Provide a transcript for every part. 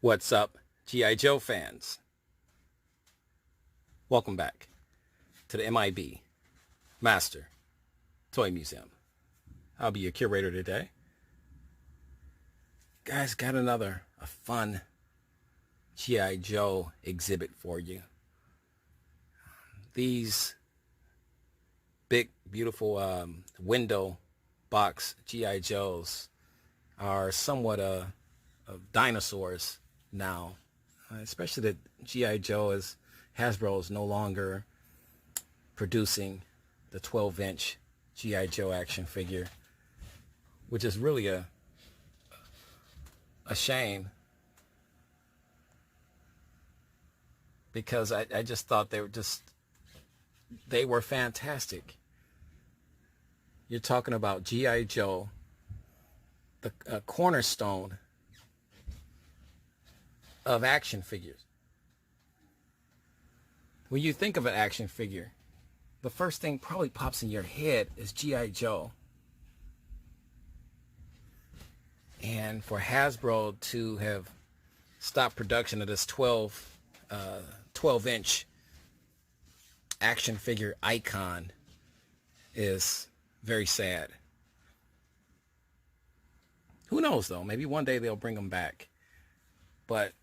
What's up, G.I. Joe fans? Welcome back to the M.I.B. Master Toy Museum. I'll be your curator today. Guys, got a fun G.I. Joe exhibit for you. These big, beautiful window box G.I. Joes are somewhat of dinosaurs now, especially that G.I. Joe Hasbro is no longer producing the 12-inch G.I. Joe action figure, which is really a shame, because I just thought they were fantastic. You're talking about G.I. Joe, the cornerstone of action figures. When you think of an action figure, the first thing probably pops in your head is G.I. Joe. And for Hasbro to have stopped production of this 12-inch action figure icon is very sad. Who knows though, maybe one day they'll bring them back. But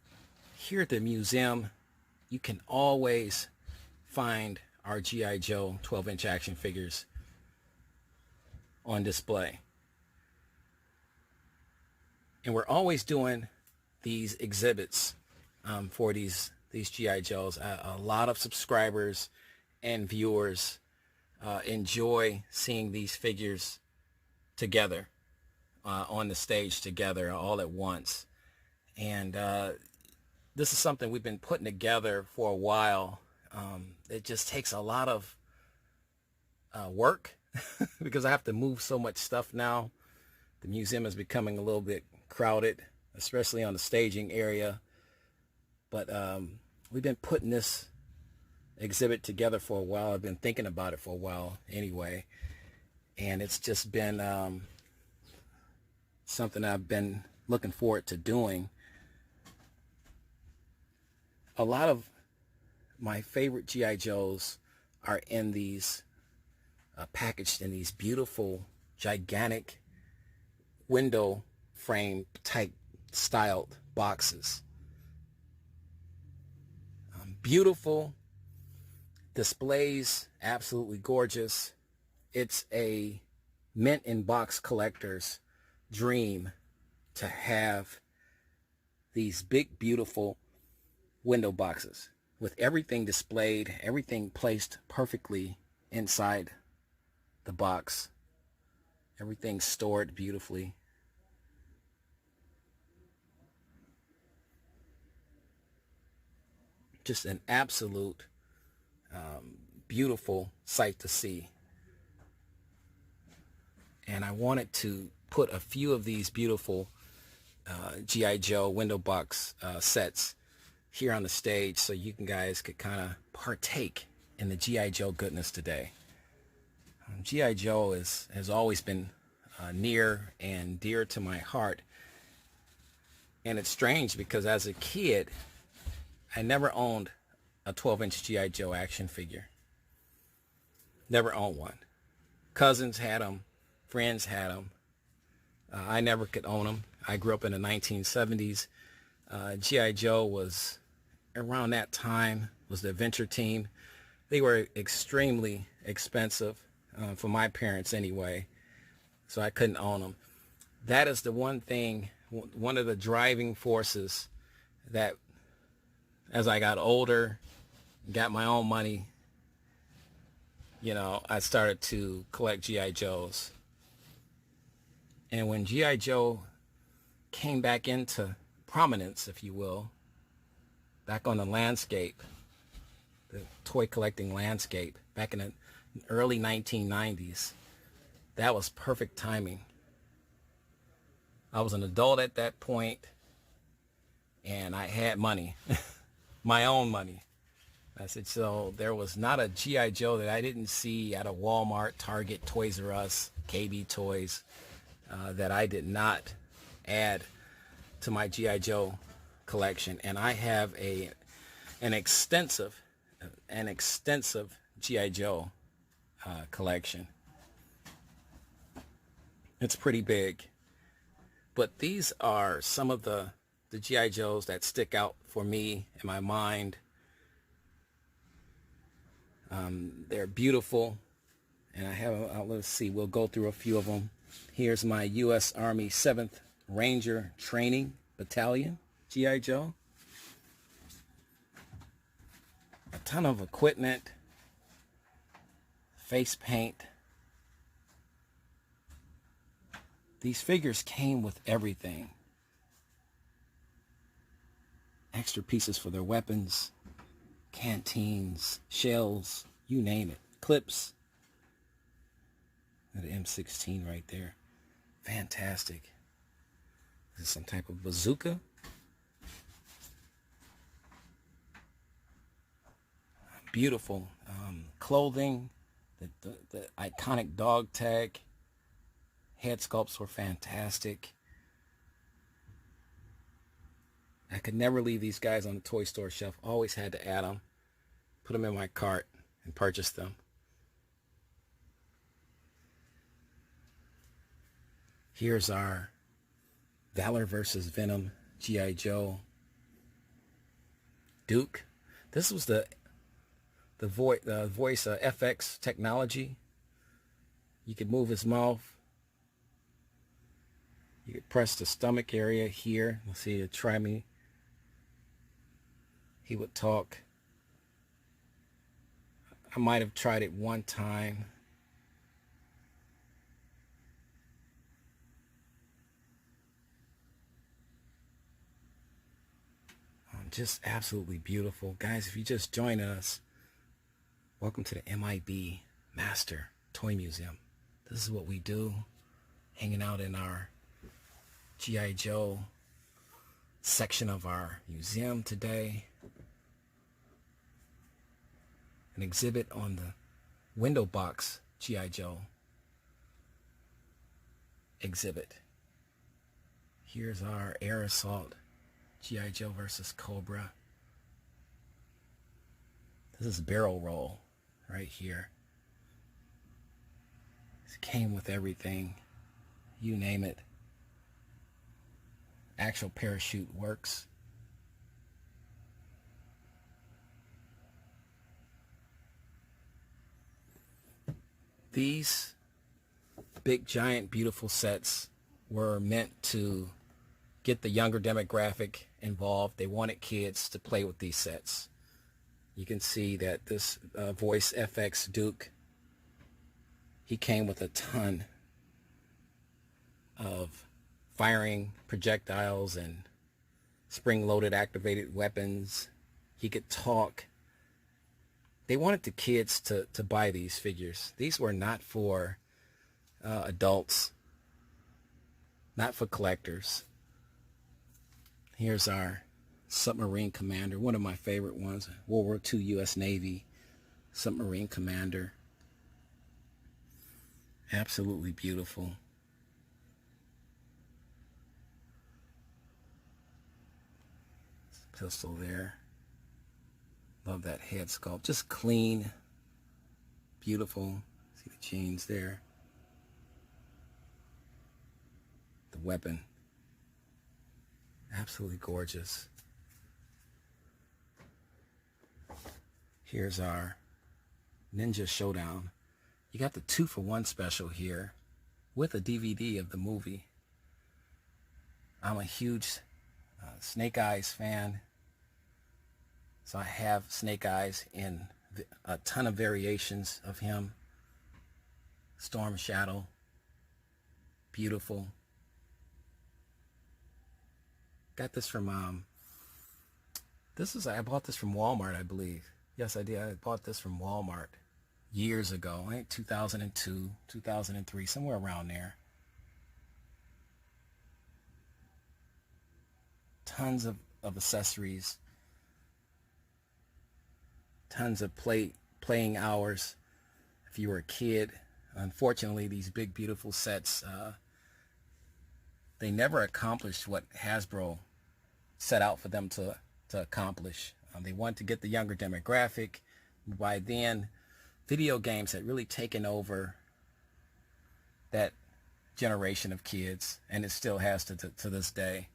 here at the museum, you can always find our G.I. Joe 12-inch action figures on display. And we're always doing these exhibits for these G.I. Joes. A lot of subscribers and viewers enjoy seeing these figures together on the stage together all at once. And this is something we've been putting together for a while. It just takes a lot of work because I have to move so much stuff now. The museum is becoming a little bit crowded, especially on the staging area. But we've been putting this exhibit together for a while. I've been thinking about it for a while anyway. And it's just been something I've been looking forward to doing. A lot of my favorite G.I. Joes are in these, packaged in these beautiful, gigantic window frame type styled boxes. Beautiful displays, absolutely gorgeous. It's a mint in box collector's dream to have these big, beautiful window boxes with everything displayed, everything placed perfectly inside the box, everything stored beautifully. Just an absolute beautiful sight to see. And I wanted to put a few of these beautiful G.I. Joe window box sets here on the stage so you guys could kind of partake in the G.I. Joe goodness today. G.I. Joe has always been near and dear to my heart. And it's strange because as a kid, I never owned a 12-inch G.I. Joe action figure. Never owned one. Cousins had them. Friends had them. I never could own them. I grew up in the 1970s. G.I. Joe was, around that time, was the adventure team. They were extremely expensive for my parents anyway, so I couldn't own them. That is the one thing, one of the driving forces that as I got older, got my own money, I started to collect G.I. Joes. And when G.I. Joe came back into prominence, if you will, back on the landscape, the toy collecting landscape, back in the early 1990s, that was perfect timing. I was an adult at that point, and I had money, my own money. I said, so there was not a G.I. Joe that I didn't see at a Walmart, Target, Toys R Us, KB Toys, that I did not add to my G.I. Joe collection, and I have an extensive G.I. Joe collection. It's pretty big, but these are some of the G.I. Joes that stick out for me in my mind. They're beautiful, and I have, let's see, we'll go through a few of them. Here's my U.S. Army 7th Ranger Training Battalion G.I. Joe. A ton of equipment, face paint. These figures came with everything. Extra pieces for their weapons, canteens, shells, you name it. Clips. The M16 right there. Fantastic. This is some type of bazooka. Beautiful clothing. The iconic dog tag. Head sculpts were fantastic. I could never leave these guys on the toy store shelf. Always had to add them. Put them in my cart and purchase them. Here's our Valor versus Venom G.I. Joe Duke. This was the voice FX technology. You could move his mouth. You could press the stomach area here. Let's see, try me. He would talk. I might have tried it one time. Just absolutely beautiful. Guys, if you just joined us, welcome to the M.I.B. Master Toy Museum. This is what we do, hanging out in our G.I. Joe section of our museum today. An exhibit on the window box G.I. Joe exhibit. Here's our air assault G.I. Joe versus Cobra. This is barrel roll right here. It came with everything, you name it. Actual parachute works. These big, giant, beautiful sets were meant to get the younger demographic involved. They wanted kids to play with these sets. You can see that this Voice FX Duke, he came with a ton of firing projectiles and spring-loaded activated weapons. He could talk. They wanted the kids to buy these figures. These were not for adults, not for collectors. Here's our Submarine Commander, one of my favorite ones, World War II U.S. Navy Submarine Commander. Absolutely beautiful. Pistol there. Love that head sculpt. Just clean, beautiful. See the jeans there. The weapon. Absolutely gorgeous. Here's our Ninja Showdown. You got the 2-for-1 special here with a DVD of the movie. I'm a huge Snake Eyes fan. So I have Snake Eyes in a ton of variations of him. Storm Shadow. Beautiful. Got this from, I bought this from Walmart, I believe. Yes, I did. I bought this from Walmart years ago. I think 2002, 2003, somewhere around there. Tons of accessories. Tons of playing hours if you were a kid. Unfortunately, these big, beautiful sets, they never accomplished what Hasbro set out for them to accomplish. They wanted to get the younger demographic. By then, video games had really taken over that generation of kids, and it still has to this day.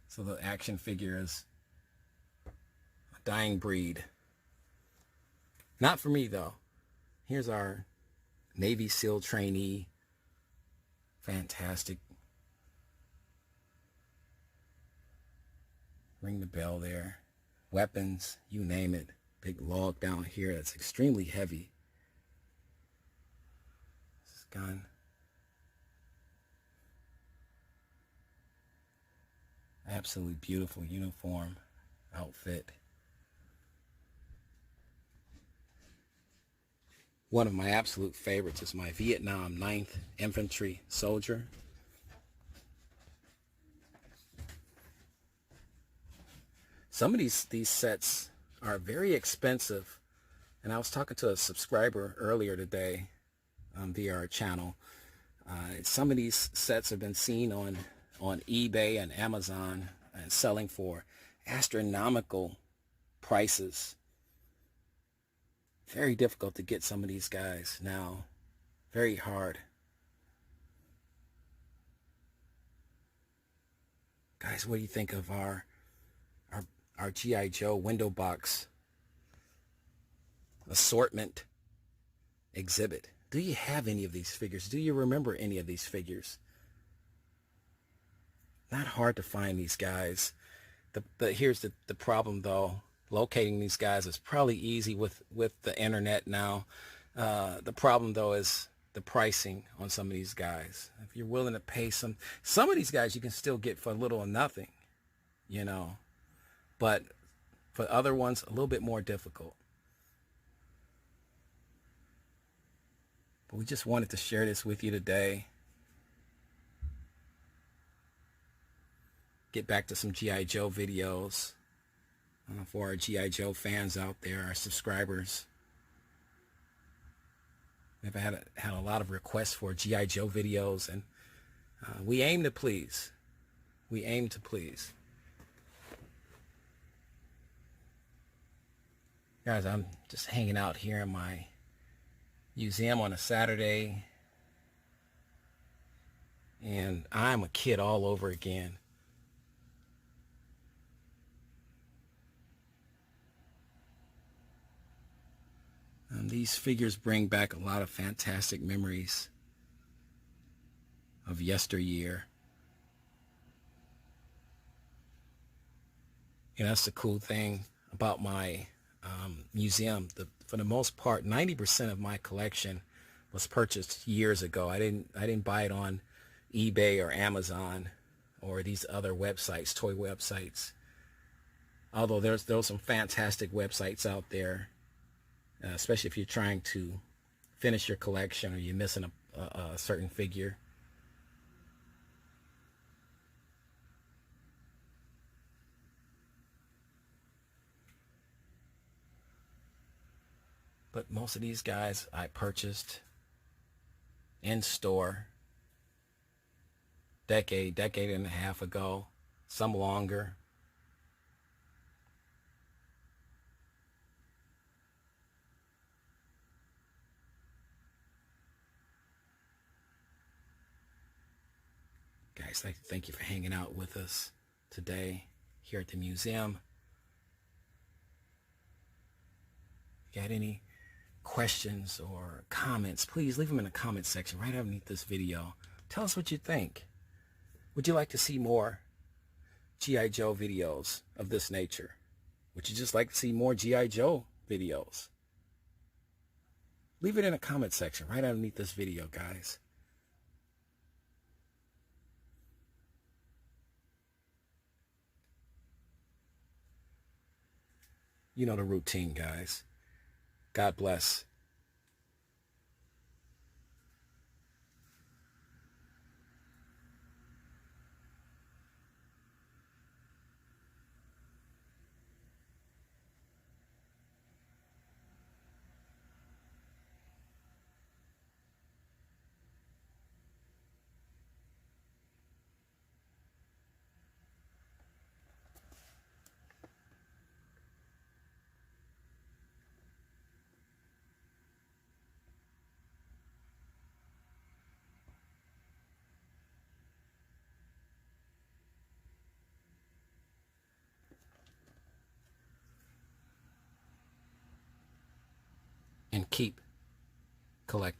So the action figure is a dying breed. Not for me, though. Here's our Navy SEAL trainee. Fantastic. Ring the bell there. Weapons, you name it. Big log down here that's extremely heavy. This is gun. Absolutely beautiful uniform, outfit. One of my absolute favorites is my Vietnam 9th Infantry soldier. Some of these sets are very expensive, and I was talking to a subscriber earlier today via our channel. Some of these sets have been seen on eBay and Amazon and selling for astronomical prices. Very difficult to get some of these guys now. Very hard. Guys, what do you think of our G.I. Joe window box assortment exhibit? Do you have any of these figures? Do you remember any of these figures? Not hard to find these guys. Here's the problem, though. Locating these guys is probably easy with the internet now. The problem, though, is the pricing on some of these guys. If you're willing to pay some of these guys you can still get for little or nothing, you know. But for other ones, a little bit more difficult. But we just wanted to share this with you today. Get back to some G.I. Joe videos for our G.I. Joe fans out there, our subscribers. We've had a lot of requests for G.I. Joe videos, and we aim to please. We aim to please. Guys, I'm just hanging out here in my museum on a Saturday, and I'm a kid all over again. These figures bring back a lot of fantastic memories of yesteryear. And that's the cool thing about my museum. For the most part, 90% of my collection was purchased years ago. I didn't buy it on eBay or Amazon or these other websites, toy websites. Although there's some fantastic websites out there, especially if you're trying to finish your collection or you're missing a certain figure. But most of these guys I purchased in store decade and a half ago, some longer. Guys, thank you for hanging out with us today here at the museum. If you got any questions or comments, please leave them in the comment section right underneath this video. Tell us what you think. Would you like to see more G.I. Joe videos of this nature? Would you just like to see more G.I. Joe videos? Leave it in the comment section right underneath this video, guys. You know the routine, guys. God bless. and keep collecting.